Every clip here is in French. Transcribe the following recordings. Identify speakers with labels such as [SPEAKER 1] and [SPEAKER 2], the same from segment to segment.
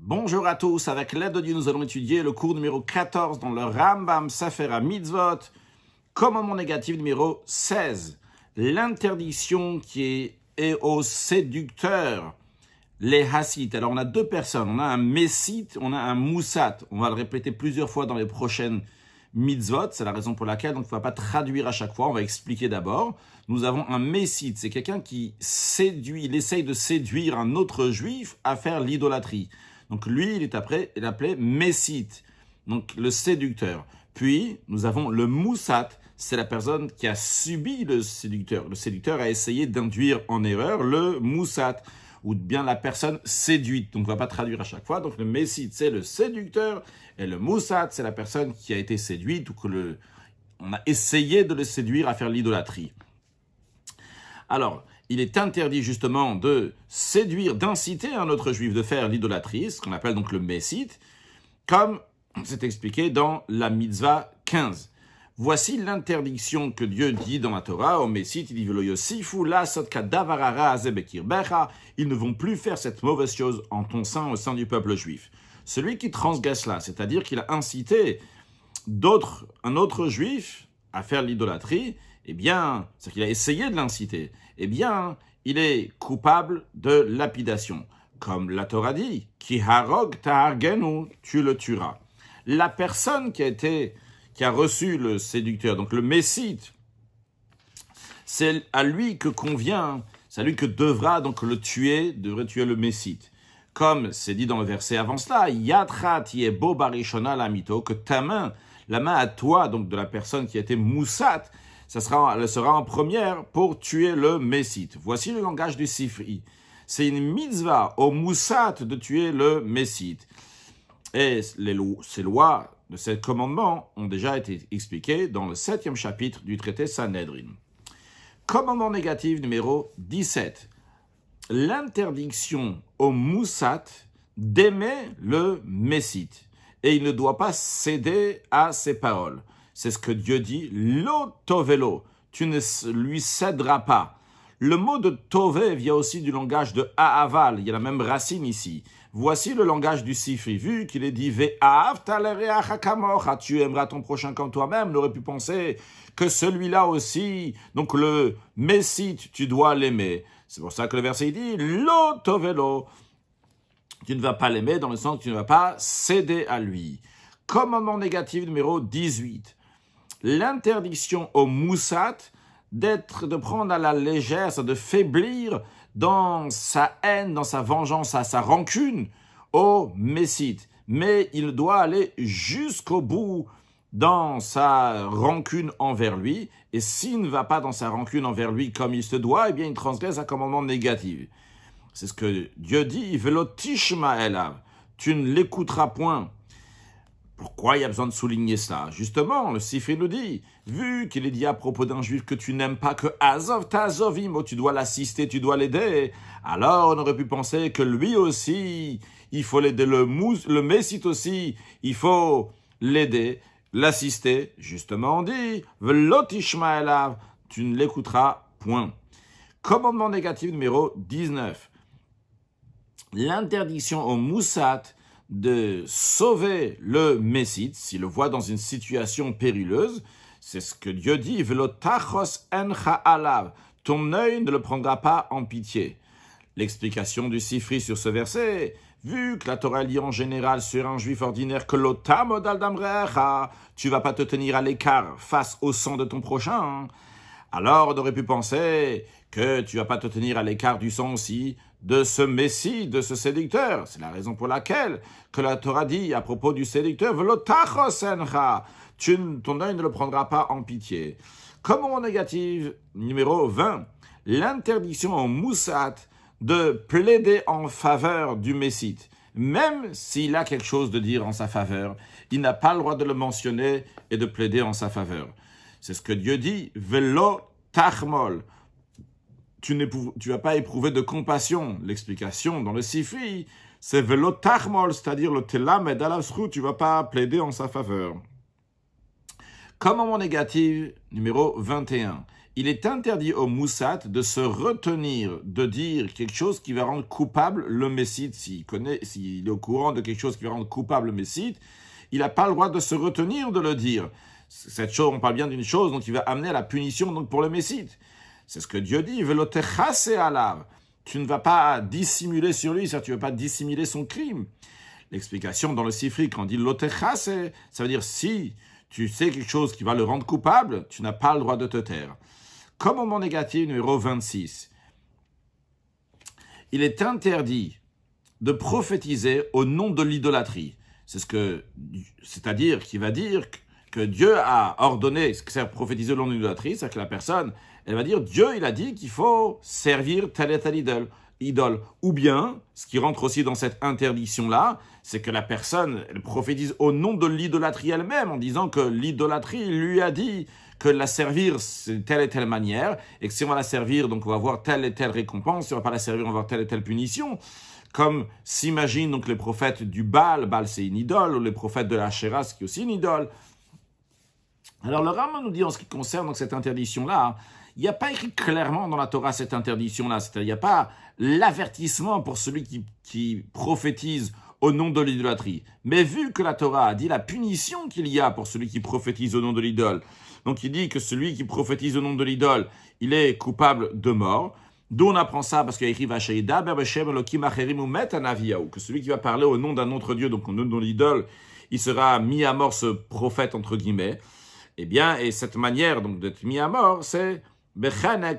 [SPEAKER 1] Bonjour à tous, avec l'aide de Dieu, nous allons étudier le cours numéro 14 dans le Rambam Sefer HaMitzvot, commandement négatif numéro 16, l'interdiction qui est aux séducteurs, les hassites. Alors on a deux personnes, on a un messite, on a un moussat, on va le répéter plusieurs fois dans les prochaines mitzvot, c'est la raison pour laquelle on ne va pas traduire à chaque fois, on va expliquer d'abord. Nous avons un messite, c'est quelqu'un qui séduit, il essaye de séduire un autre juif à faire l'idolâtrie. Donc lui, il est appelé messite, donc le séducteur. Puis, nous avons le moussat, c'est la personne qui a subi le séducteur. Le séducteur a essayé d'induire en erreur le moussat, ou bien la personne séduite. Donc, on ne va pas traduire à chaque fois. Donc, le messite, c'est le séducteur, et le moussat, c'est la personne qui a été séduite, ou on a essayé de le séduire à faire l'idolâtrie. Alors, il est interdit justement de séduire, d'inciter un autre juif de faire l'idolâtrie, ce qu'on appelle donc le messite, comme c'est expliqué dans la mitzvah 15. Voici l'interdiction que Dieu dit dans la Torah au messite, il dit ils ne vont plus faire cette mauvaise chose en ton sein au sein du peuple juif. Celui qui transgresse là, c'est-à-dire qu'il a incité un autre juif à faire l'idolâtrie, eh bien, c'est qu'il a essayé de l'inciter, eh bien, il est coupable de lapidation. Comme la Torah dit, Ki harog tahargenu, tu le tueras. La personne qui a reçu le séducteur, donc le messite, c'est à lui que convient, c'est à lui que devrait tuer le messite. Comme c'est dit dans le verset avant cela, Yatra tiebo barishona lamito, que ta main, la main à toi, donc de la personne qui a été moussat, elle sera en première pour tuer le messite. Voici le langage du Sifri. C'est une mitzvah au moussat de tuer le messite. Et ces lois de ce commandement ont déjà été expliquées dans le 7e chapitre du traité Sanhedrin. Commandement négatif numéro 17. L'interdiction au moussat d'aimer le messite. Et il ne doit pas céder à ses paroles. C'est ce que Dieu dit, lo tovelo, tu ne lui céderas pas. Le mot de tové vient aussi du langage de ha'aval, il y a la même racine ici. Voici le langage du Sifri, vu qu'il est dit ve'ahavta l'ereacha kamocha, tu aimeras ton prochain comme toi-même, on aurait pu penser que celui-là aussi, donc le messite, tu dois l'aimer. C'est pour ça que le verset dit lo tovelo, tu ne vas pas l'aimer dans le sens que tu ne vas pas céder à lui. Commandement négatif numéro 18. L'interdiction au moussat de prendre à la légère, de faiblir dans sa haine, dans sa vengeance, à sa rancune au messite. Mais il doit aller jusqu'au bout dans sa rancune envers lui. Et s'il ne va pas dans sa rancune envers lui comme il se doit, eh bien il transgresse un commandement négatif. C'est ce que Dieu dit, velo tishma elav, tu ne l'écouteras point. Pourquoi il y a besoin de souligner ça? Justement, le Sifri nous dit, vu qu'il est dit à propos d'un juif que tu n'aimes pas, que azov ta'azovim, tu dois l'assister, tu dois l'aider, alors on aurait pu penser que lui aussi, il faut l'aider, le messite aussi, il faut l'aider, l'assister. Justement, on dit, velo tishma elav, tu ne l'écouteras point. Commandement négatif numéro 19. L'interdiction au moussat de sauver le messite, s'il le voit dans une situation périleuse, c'est ce que Dieu dit, velo tachos encha alav, ton œil ne le prendra pas en pitié. L'explication du Sifri sur ce verset, vu que la Torah dit en général sur un juif ordinaire que l'otamod al damrecha, tu vas pas te tenir à l'écart face au sang de ton prochain, alors on aurait pu penser que tu vas pas te tenir à l'écart du sang aussi de ce messie, de ce séducteur. C'est la raison pour laquelle que la Torah dit à propos du séducteur, ton œil ne le prendra pas en pitié. Commandement négatif numéro 20, l'interdiction au moussat de plaider en faveur du messite. Même s'il a quelque chose de dire en sa faveur, il n'a pas le droit de le mentionner et de plaider en sa faveur. C'est ce que Dieu dit, velo tachmol. Tu vas pas éprouver de compassion. L'explication dans le Sifri, c'est velo tachmol, c'est-à-dire le telamed alavsru, tu vas pas plaider en sa faveur. Commandement négatif numéro 21. il est interdit au moussat de se retenir de dire quelque chose qui va rendre coupable le messite. S'il est au courant de quelque chose qui va rendre coupable le messite, il n'a pas le droit de se retenir de le dire. Cette chose, on parle bien d'une chose donc qui va amener à la punition donc pour le messite. C'est ce que Dieu dit, velotechase alav. Tu ne vas pas dissimuler sur lui, c'est-à-dire tu ne vas pas dissimuler son crime. L'explication dans le Sifri, quand on dit lotechase, ça veut dire si tu sais quelque chose qui va le rendre coupable, tu n'as pas le droit de te taire. Commandement négatif numéro 26. Il est interdit de prophétiser au nom de l'idolâtrie. C'est-à-dire qu'il va dire que Dieu a ordonné, ce que c'est prophétiser au nom de l'idolâtrie, c'est que la personne, elle va dire, Dieu, il a dit qu'il faut servir telle et telle idole. Ou bien, ce qui rentre aussi dans cette interdiction-là, c'est que la personne, elle prophétise au nom de l'idolâtrie elle-même, en disant que l'idolâtrie lui a dit que la servir, c'est telle et telle manière, et que si on va la servir, donc on va avoir telle et telle récompense, si on va pas la servir, on va avoir telle et telle punition. Comme s'imagine donc les prophètes du Baal c'est une idole, ou les prophètes de la Ashéra, qui est aussi une idole. Alors le Rambam nous dit en ce qui concerne donc, cette interdiction-là, il n'y a pas écrit clairement dans la Torah cette interdiction-là, c'est-à-dire il n'y a pas l'avertissement pour celui qui prophétise au nom de l'idolâtrie. Mais vu que la Torah a dit la punition qu'il y a pour celui qui prophétise au nom de l'idole, donc il dit que celui qui prophétise au nom de l'idole, il est coupable de mort. D'où on apprend ça, parce qu'il y a écrit que celui qui va parler au nom d'un autre Dieu, donc au nom de l'idole, il sera mis à mort ce prophète entre guillemets. Eh bien, et cette manière donc d'être mis à mort, c'est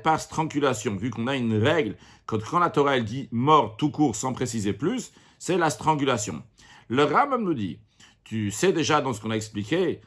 [SPEAKER 1] par strangulation, vu qu'on a une règle, quand la Torah elle dit mort tout court sans préciser plus, c'est la strangulation. Le Rambam nous dit, tu sais déjà dans ce qu'on a expliqué,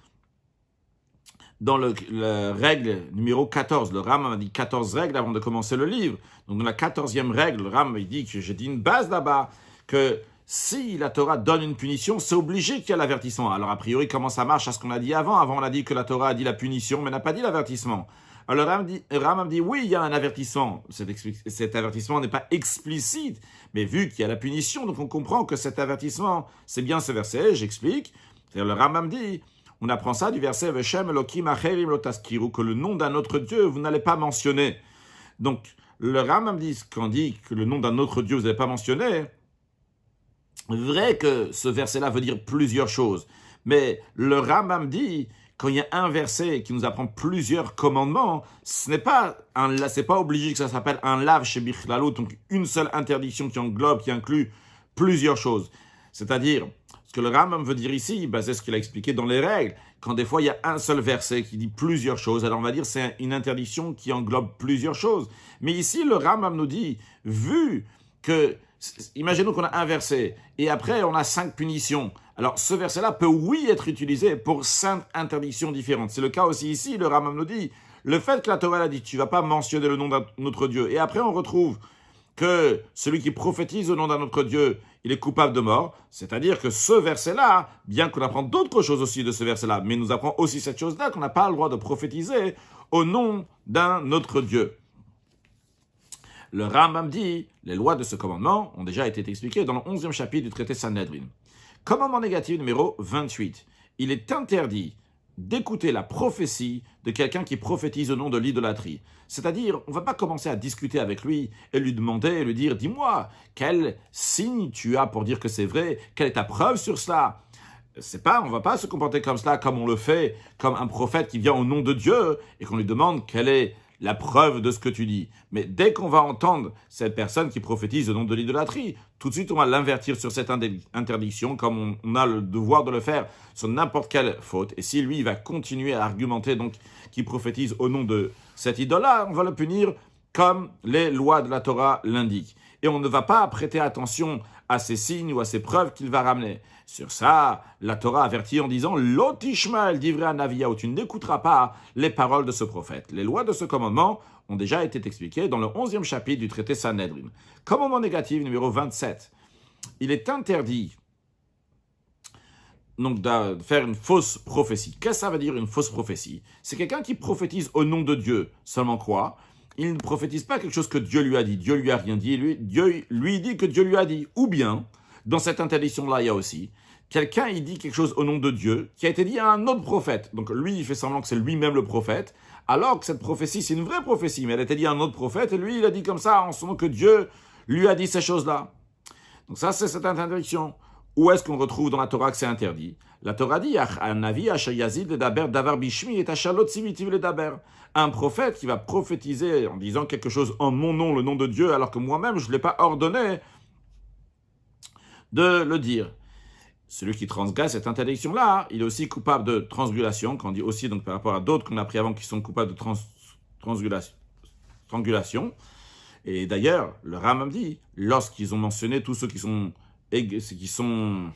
[SPEAKER 1] dans la règle numéro 14, le Rambam a dit 14 règles avant de commencer le livre. Donc dans la 14e règle, le Rambam il dit que j'ai dit une base là-bas, que si la Torah donne une punition, c'est obligé qu'il y ait l'avertissement. Alors a priori, comment ça marche à ce qu'on a dit avant? Avant on a dit que la Torah a dit la punition, mais n'a pas dit l'avertissement. Alors le Rambam dit oui, il y a un avertissement. Cet avertissement n'est pas explicite, mais vu qu'il y a la punition, donc on comprend que cet avertissement, c'est bien ce verset, j'explique. C'est-à-dire le Rambam dit, on apprend ça du verset Veshem Elokim Acherim Lo Taskiru, que le nom d'un autre Dieu, vous n'allez pas mentionner. Donc le Rambam dit, quand dit que le nom d'un autre Dieu, vous n'allez pas mentionner, vrai que ce verset-là veut dire plusieurs choses, mais le Rambam dit, quand il y a un verset qui nous apprend plusieurs commandements, c'est pas obligé que ça s'appelle un lav chez Bichlalo, donc une seule interdiction qui englobe, qui inclut plusieurs choses. C'est-à-dire, ce que le Rambam veut dire ici, c'est ce qu'il a expliqué dans les règles. Quand des fois il y a un seul verset qui dit plusieurs choses, alors on va dire que c'est une interdiction qui englobe plusieurs choses. Mais ici, le Rambam nous dit, vu que, imaginons qu'on a un verset, et après on a 5 punitions. Alors ce verset-là peut oui être utilisé pour 5 interdictions différentes. C'est le cas aussi ici, le Rambam nous dit, le fait que la Torah a dit, tu ne vas pas mentionner le nom d'un autre Dieu, et après on retrouve que celui qui prophétise au nom d'un autre Dieu, il est coupable de mort, c'est-à-dire que ce verset-là, bien qu'on apprend d'autres choses aussi de ce verset-là, mais nous apprend aussi cette chose-là, qu'on n'a pas le droit de prophétiser au nom d'un autre Dieu. Le Rambam dit, les lois de ce commandement ont déjà été expliquées dans le 11e chapitre du traité Sanhedrin. Commandement négatif numéro 28. Il est interdit d'écouter la prophétie de quelqu'un qui prophétise au nom de l'idolâtrie. C'est-à-dire, on ne va pas commencer à discuter avec lui et lui demander, et lui dire, dis-moi, quel signe tu as pour dire que c'est vrai? Quelle est ta preuve sur cela? On ne va pas se comporter comme cela, comme on le fait, comme un prophète qui vient au nom de Dieu et qu'on lui demande quelle est la preuve de ce que tu dis. Mais dès qu'on va entendre cette personne qui prophétise au nom de l'idolâtrie, tout de suite on va l'invertir sur cette interdiction, comme on a le devoir de le faire sur n'importe quelle faute. Et si lui il va continuer à argumenter donc qu'il prophétise au nom de cette idole-là, on va le punir comme les lois de la Torah l'indiquent. Et on ne va pas prêter attention à ces signes ou à ces preuves qu'il va ramener. Sur ça, la Torah avertit en disant « L'otishma el divrei anaviyahu » tu n'écouteras pas les paroles de ce prophète. Les lois de ce commandement ont déjà été expliquées dans le 11e chapitre du traité Sanhedrin. Commandement négatif numéro 27. Il est interdit donc de faire une fausse prophétie. Qu'est-ce que ça veut dire une fausse prophétie? C'est quelqu'un qui prophétise au nom de Dieu. Seulement quoi? Il ne prophétise pas quelque chose que Dieu lui a dit. Dieu lui a rien dit. Dieu lui dit que Dieu lui a dit. Ou bien, dans cette interdiction-là, il y a aussi, quelqu'un, il dit quelque chose au nom de Dieu qui a été dit à un autre prophète. Donc lui, il fait semblant que c'est lui-même le prophète, alors que cette prophétie, c'est une vraie prophétie, mais elle était dit à un autre prophète, et lui, il a dit comme ça, en son nom que Dieu lui a dit ces choses-là. Donc ça, c'est cette interdiction. Où est-ce qu'on retrouve dans la Torah que c'est interdit? La Torah dit, un prophète qui va prophétiser en disant quelque chose en mon nom, le nom de Dieu, alors que moi-même, je ne l'ai pas ordonné de le dire. Celui qui transgresse cette interdiction-là, il est aussi coupable de transgulation, qu'on dit aussi donc par rapport à d'autres qu'on a pris avant qui sont coupables de strangulation. Et d'ailleurs, le Rambam dit, lorsqu'ils ont mentionné tous ceux qui sont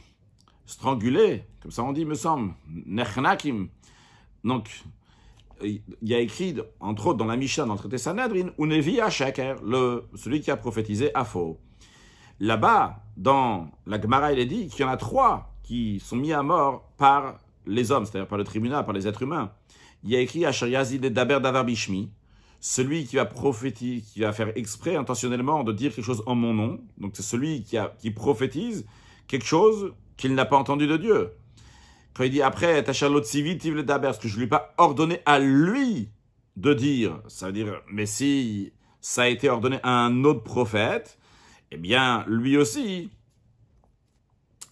[SPEAKER 1] strangulés, comme ça on dit, me semble, nechnakim. Donc, il y a écrit, entre autres, dans la Mishnah, dans le traité Sanhedrin, Unevi Sheker, celui qui a prophétisé à faux. Là-bas, dans la Gemara, il est dit qu'il y en a 3 qui sont mis à mort par les hommes, c'est-à-dire par le tribunal, par les êtres humains. Il y a écrit Asher Yazid Daber Davar Bishmi, celui qui va prophétiser, qui va faire exprès intentionnellement de dire quelque chose en mon nom. Donc c'est celui qui prophétise quelque chose qu'il n'a pas entendu de Dieu. Quand il dit après, parce que je ne lui ai pas ordonné à lui de dire, ça veut dire, mais si ça a été ordonné à un autre prophète, eh bien, lui aussi,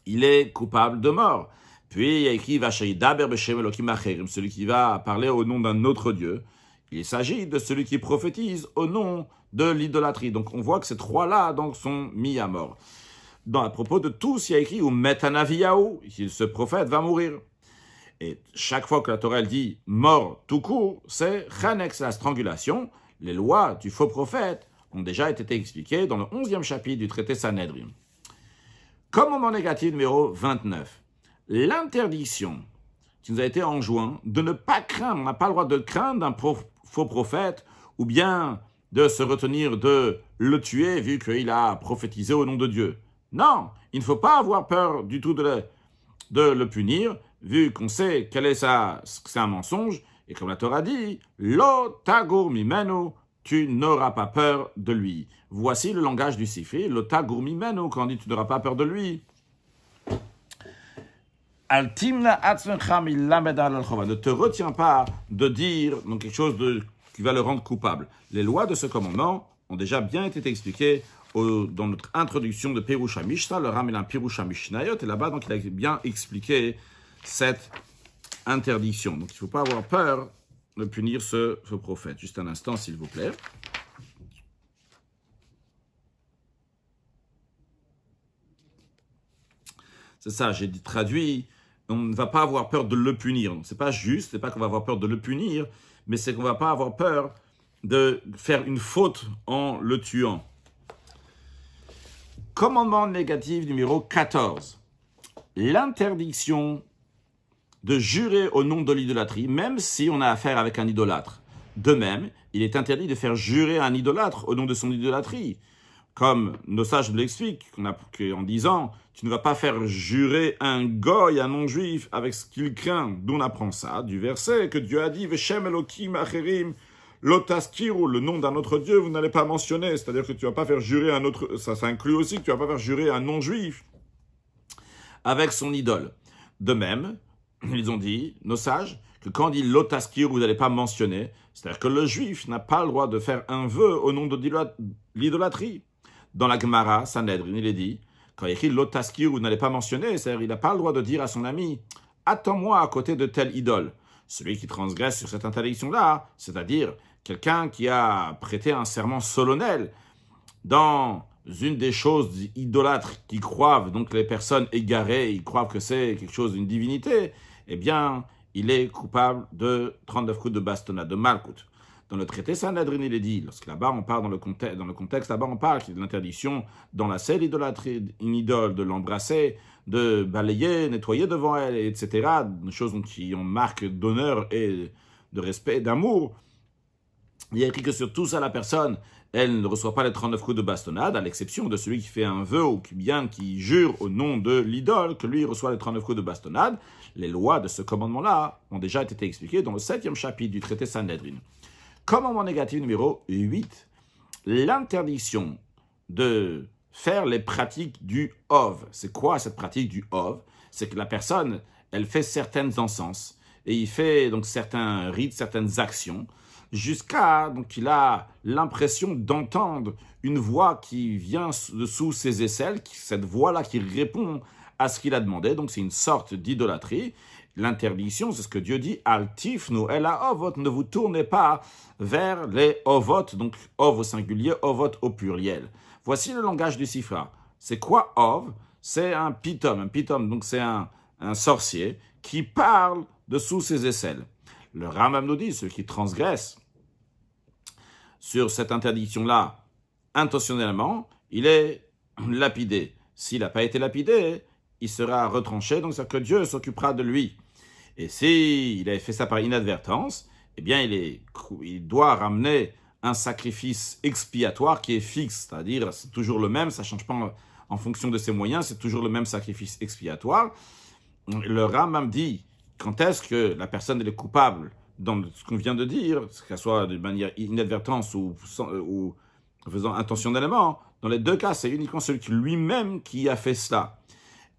[SPEAKER 1] il est coupable de mort. Puis il y a écrit, celui qui va parler au nom d'un autre Dieu. Il s'agit de celui qui prophétise au nom de l'idolâtrie. Donc on voit que ces 3-là donc, sont mis à mort. À propos de tous, il y a écrit « Ou metanaviyahu », ce prophète va mourir. Et chaque fois que la Torah elle dit « mort tout court », c'est « chanek », c'est la strangulation. Les lois du faux prophète ont déjà été expliquées dans le 11e chapitre du traité Sanhedrin. Commandement négatif numéro 29. L'interdiction qui nous a été enjoint de ne pas craindre, on n'a pas le droit de craindre un faux prophète ou bien de se retenir de le tuer vu qu'il a prophétisé au nom de Dieu. Non, il ne faut pas avoir peur du tout de le punir, vu qu'on sait que c'est un mensonge, et comme la Torah dit, « Lo tagur mimenu » tu n'auras pas peur de lui. Voici le langage du Sifri, « Lo tagur mimenu » quand on dit « tu n'auras pas peur de lui ». Ne te retiens pas de dire donc, quelque chose qui va le rendre coupable. Les lois de ce commandement ont déjà bien été expliquées dans notre introduction de Perusha Mishnah, le Ram est un Perusha Mishnayot, et là-bas, donc, il a bien expliqué cette interdiction. Donc, il ne faut pas avoir peur de punir ce prophète. Juste un instant, s'il vous plaît. C'est ça, j'ai traduit, on ne va pas avoir peur de le punir. Ce n'est pas juste, ce n'est pas qu'on va avoir peur de le punir, mais c'est qu'on ne va pas avoir peur de faire une faute en le tuant. Commandement négatif numéro 14. L'interdiction de jurer au nom de l'idolâtrie, même si on a affaire avec un idolâtre. De même, il est interdit de faire jurer un idolâtre au nom de son idolâtrie. Comme nos sages nous l'expliquent, en disant, tu ne vas pas faire jurer un goy, un non-juif, avec ce qu'il craint. D'où on apprend ça, du verset que Dieu a dit, Veshem Elokim Acherim, Lotaskiru, le nom d'un autre Dieu, vous n'allez pas mentionner. C'est-à-dire que tu ne vas pas faire jurer un autre, ça inclut aussi que tu ne vas pas faire jurer un non-juif avec son idole. De même, ils ont dit, nos sages, que quand on dit Lotaskiru, vous n'allez pas mentionner, c'est-à-dire que le juif n'a pas le droit de faire un vœu au nom de l'idolâtrie. Dans la Gemara, Sanhedrin, il est dit, quand il écrit Lotaskiru, vous n'allez pas mentionner, c'est-à-dire qu'il n'a pas le droit de dire à son ami, attends-moi à côté de telle idole. Celui qui transgresse sur cette interdiction-là, c'est-à-dire quelqu'un qui a prêté un serment solennel dans une des choses idolâtres qui croient, donc les personnes égarées, ils croient que c'est quelque chose d'une divinité, eh bien, il est coupable de 39 coups de bastonnade, de malkout. Dans le traité Sanhedrin, il est dit, lorsque là-bas on parle dans le contexte, là-bas on parle de l'interdiction d'enlacer l'idolâtrie, une idole, de l'embrasser, de balayer, nettoyer devant elle, etc. Des choses qui ont marque d'honneur et de respect, d'amour. Il y a écrit que sur tout ça, la personne, elle ne reçoit pas les 39 coups de bastonnade, à l'exception de celui qui fait un vœu ou qui jure au nom de l'idole, que lui reçoit les 39 coups de bastonnade. Les lois de ce commandement-là ont déjà été expliquées dans le 7e chapitre du traité Sanhedrin. Commandement négatif numéro 8, l'interdiction de faire les pratiques du Hov. C'est quoi cette pratique du Hov? C'est que la personne, elle fait certaines encens et il fait donc certains rites, certaines actions jusqu'à donc il a l'impression d'entendre une voix qui vient dessous ses aisselles, cette voix-là qui répond à ce qu'il a demandé. Donc c'est une sorte d'idolâtrie. L'interdiction, c'est ce que Dieu dit, Altifnu el haovot, ne vous tournez pas vers les ovot, donc ov au singulier, ovot au pluriel. Voici le langage du Sifra. C'est quoi ov? C'est un pitom, donc c'est un sorcier qui parle dessous ses aisselles. Le Rambam nous dit, ceux qui transgressent sur cette interdiction-là intentionnellement, il est lapidé. S'il n'a pas été lapidé, il sera retranché, donc c'est que Dieu s'occupera de lui. Et s'il avait fait ça par inadvertance, eh bien il doit ramener un sacrifice expiatoire qui est fixe, c'est-à-dire c'est toujours le même, ça ne change pas en fonction de ses moyens, c'est toujours le même sacrifice expiatoire. Le Rambam dit, quand est-ce que la personne est coupable dans ce qu'on vient de dire, qu'elle soit de manière inadvertance ou faisant intentionnellement, dans les deux cas, c'est uniquement celui lui-même qui a fait cela.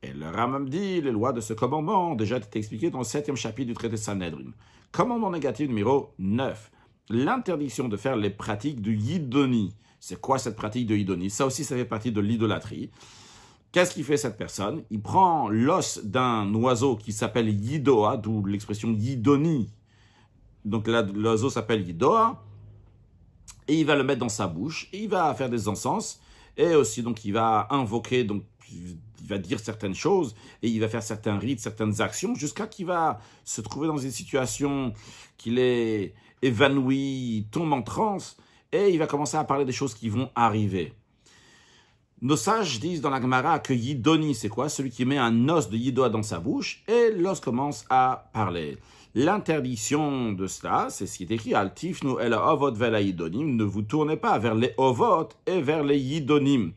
[SPEAKER 1] Et le Rambam dit, les lois de ce commandement ont déjà été expliquées dans le 7e chapitre du traité Sanhedrin. Commandement négatif numéro 9. L'interdiction de faire les pratiques du yidoni. C'est quoi cette pratique de yidoni? Ça aussi, ça fait partie de l'idolâtrie. Qu'est-ce qu'il fait cette personne? Il prend l'os d'un oiseau qui s'appelle yidoa, d'où l'expression yidoni. Donc là, l'oiseau s'appelle yidoa, et il va le mettre dans sa bouche, et il va faire des encens, et aussi donc il va invoquer, donc il va dire certaines choses, et il va faire certains rites, certaines actions, jusqu'à qu'il va se trouver dans une situation qu'il est évanoui, tombe en transe, et il va commencer à parler des choses qui vont arriver. Nos sages disent dans la Gemara que Yidoni, c'est quoi? Celui qui met un os de Yidoa dans sa bouche, et l'os commence à parler. L'interdiction de cela, c'est ce qui est écrit, Altifnu el haovot vel Yidonim, ne vous tournez pas vers les ovot et vers les Yidonim.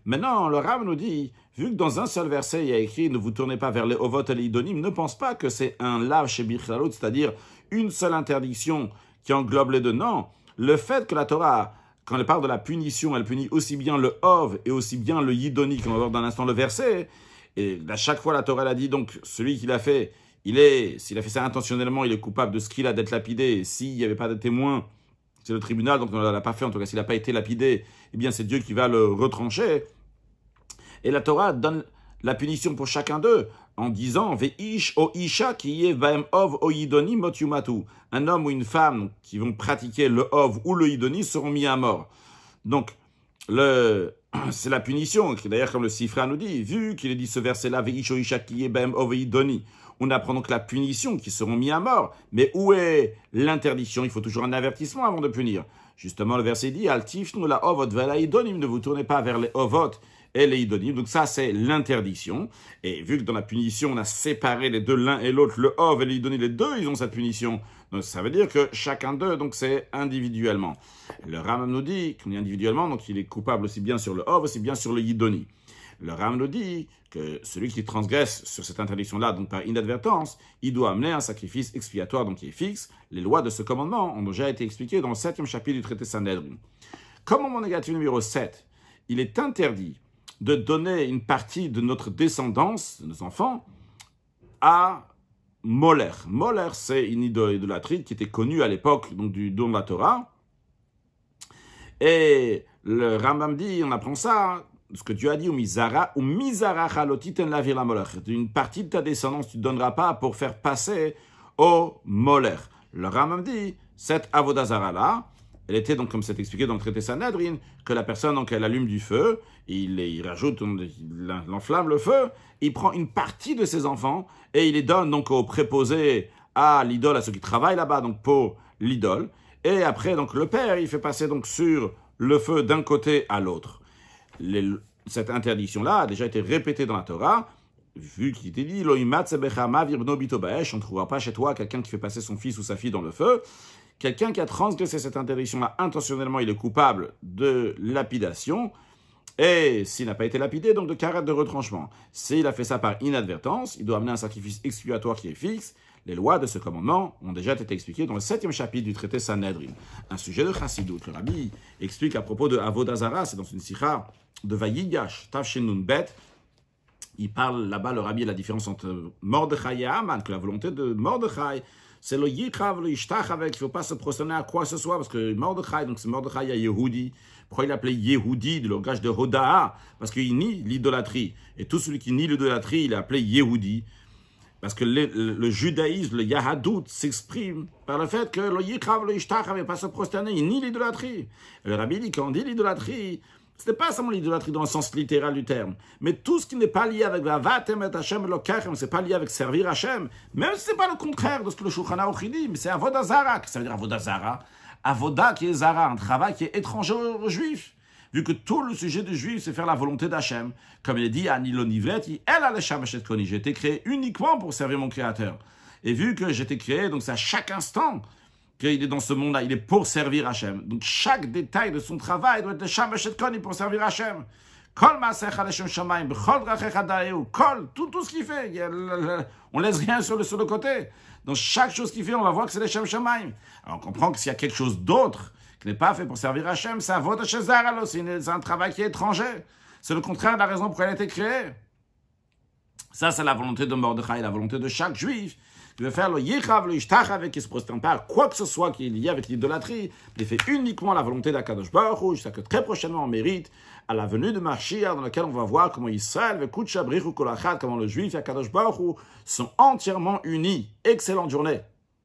[SPEAKER 1] Maintenant, le Rav nous dit, vu que dans un seul verset, il y a écrit « Ne vous tournez pas vers les ovot et les idonim », ne pense pas que c'est un lav chez Birchalot, c'est-à-dire une seule interdiction qui englobe les deux. Non, le fait que la Torah, quand elle parle de la punition, elle punit aussi bien le ov et aussi bien le yidoni, comme on va voir dans un instant le verset. Et à chaque fois, la Torah elle a dit, donc, celui qui l'a fait, s'il a fait ça intentionnellement, il est coupable de ce qu'il a d'être lapidé. Et s'il n'y avait pas de témoin, c'est le tribunal, donc on ne l'a pas fait, en tout cas, s'il n'a pas été lapidé, eh bien, c'est Dieu qui va le retrancher. Et la Torah donne la punition pour chacun d'eux en disant Veish o isha ki vaem ov o yidoni mot yumatu. Un homme ou une femme qui vont pratiquer le ov ou le yidoni seront mis à mort. Donc, c'est la punition. D'ailleurs, comme le Sifra nous dit, vu qu'il est dit ce verset-là Veish o isha ki vaem ov o yidoni, on apprend donc la punition, qui seront mis à mort. Mais où est l'interdiction? Il faut toujours un avertissement avant de punir. Justement, le verset dit Altifnu la ovot vel yidonim, ne vous tournez pas vers les ovot et les idonim. Donc ça, c'est l'interdiction. Et vu que dans la punition, on a séparé les deux, l'un et l'autre, le ov et les idonim, les deux, ils ont cette punition. Donc ça veut dire que chacun d'eux, donc c'est individuellement. Le Rambam nous dit qu'on est individuellement, donc il est coupable aussi bien sur le ov, aussi bien sur le yidoni. Le Rambam nous dit que celui qui transgresse sur cette interdiction-là, donc par inadvertance, il doit amener un sacrifice expiatoire, donc qui est fixe. Les lois de ce commandement ont déjà été expliquées dans le 7e chapitre du traité Sanhedrin. Commandement négatif numéro 7, il est interdit de donner une partie de notre descendance, de nos enfants, à Moler. Moler, c'est une idolâtrie qui était connue à l'époque donc, du don de la Torah. Et le Rambam dit, on apprend ça, ce que Dieu a dit, une partie de ta descendance, tu ne donneras pas pour faire passer au Moler. Le Rambam dit, cette Avodazara-là, elle était donc, comme c'est expliqué dans le traité Sanhedrin, que la personne, donc, elle allume du feu, il rajoute, il enflamme le feu, il prend une partie de ses enfants et il les donne donc aux préposés à l'idole, à ceux qui travaillent là-bas, donc pour l'idole. Et après, donc, le père, il fait passer donc sur le feu d'un côté à l'autre. Cette interdiction-là a déjà été répétée dans la Torah, vu qu'il était dit, on ne trouvera pas chez toi quelqu'un qui fait passer son fils ou sa fille dans le feu. Quelqu'un qui a transgressé cette interdiction-là intentionnellement, il est coupable de lapidation. Et s'il n'a pas été lapidé, donc de karet de retranchement. S'il a fait ça par inadvertance, il doit amener un sacrifice expiatoire qui est fixe. Les lois de ce commandement ont déjà été expliquées dans le 7e chapitre du traité Sanhedrin. Un sujet de chassidut. Le rabbi explique à propos de Avodazara, c'est dans une sikha de Vayigash, Tavshinun Bet. Il parle là-bas, le rabbi, la différence entre Mordechai et Haman, que la volonté de Mordechai, c'est le yikrav, le ishtach avec, il ne faut pas se prosterner à quoi que ce soit, parce que Mordechai, donc c'est Mordechai à Yehudi. Pourquoi il l'appelait Yehudi, le langage de Hoda'a? Parce qu'il nie l'idolâtrie. Et tout celui qui nie l'idolâtrie, il est appelé Yehudi. Parce que le judaïsme, le Yahadout s'exprime par le fait que le yikrav, le ishtach n'avait pas se prosterner, il nie l'idolâtrie. Et le rabbi dit qu'on dit l'idolâtrie, ce n'est pas seulement l'idolâtrie dans le sens littéral du terme, mais tout ce qui n'est pas lié avec la vatem et Hashem et le kachem, c'est pas lié avec servir Hashem, même si ce n'est pas le contraire de ce que le Shulchan Aruch dit, mais c'est avoda zara. Ça veut dire avoda zara, avoda qui est zara, un travail qui est étranger aux juifs. Vu que tout le sujet du juif, c'est faire la volonté d'Hachem. Comme il est dit à Nilonivet, elle a le Shamachet Koni. J'ai été créé uniquement pour servir mon Créateur. Et vu que j'ai été créé, donc c'est à chaque instant qu'il est dans ce monde-là, il est pour servir Hachem. Donc chaque détail de son travail doit être le Shamachet Koni pour servir Hachem. Kol Maasecha Leshem Shamayim, B'chol Drachecha Daeu, Kol, tout ce qu'il fait. On laisse rien sur le côté. Dans chaque chose qu'il fait, on va voir que c'est Leshem Shamayim. Alors on comprend que s'il y a quelque chose d'autre qui n'est pas fait pour servir Hachem, c'est Avoda Shezar, alors c'est un travail qui est étranger. C'est le contraire de la raison pour laquelle elle a été créée. Ça, c'est la volonté de Mordechai, la volonté de chaque juif. Il veut faire le yichav, le ishtach, avec qui ne se prosterne pas à quoi que ce soit qui est lié avec l'idolâtrie. Il fait uniquement la volonté d'Akadosh Baruch Hu, jusqu'à que très prochainement on mérite à la venue de Mashiach, dans laquelle on va voir comment Israël, Vekut Shabrichu Kolachat, comment le juif et Akadosh Baruch Hu sont entièrement unis. Excellente journée.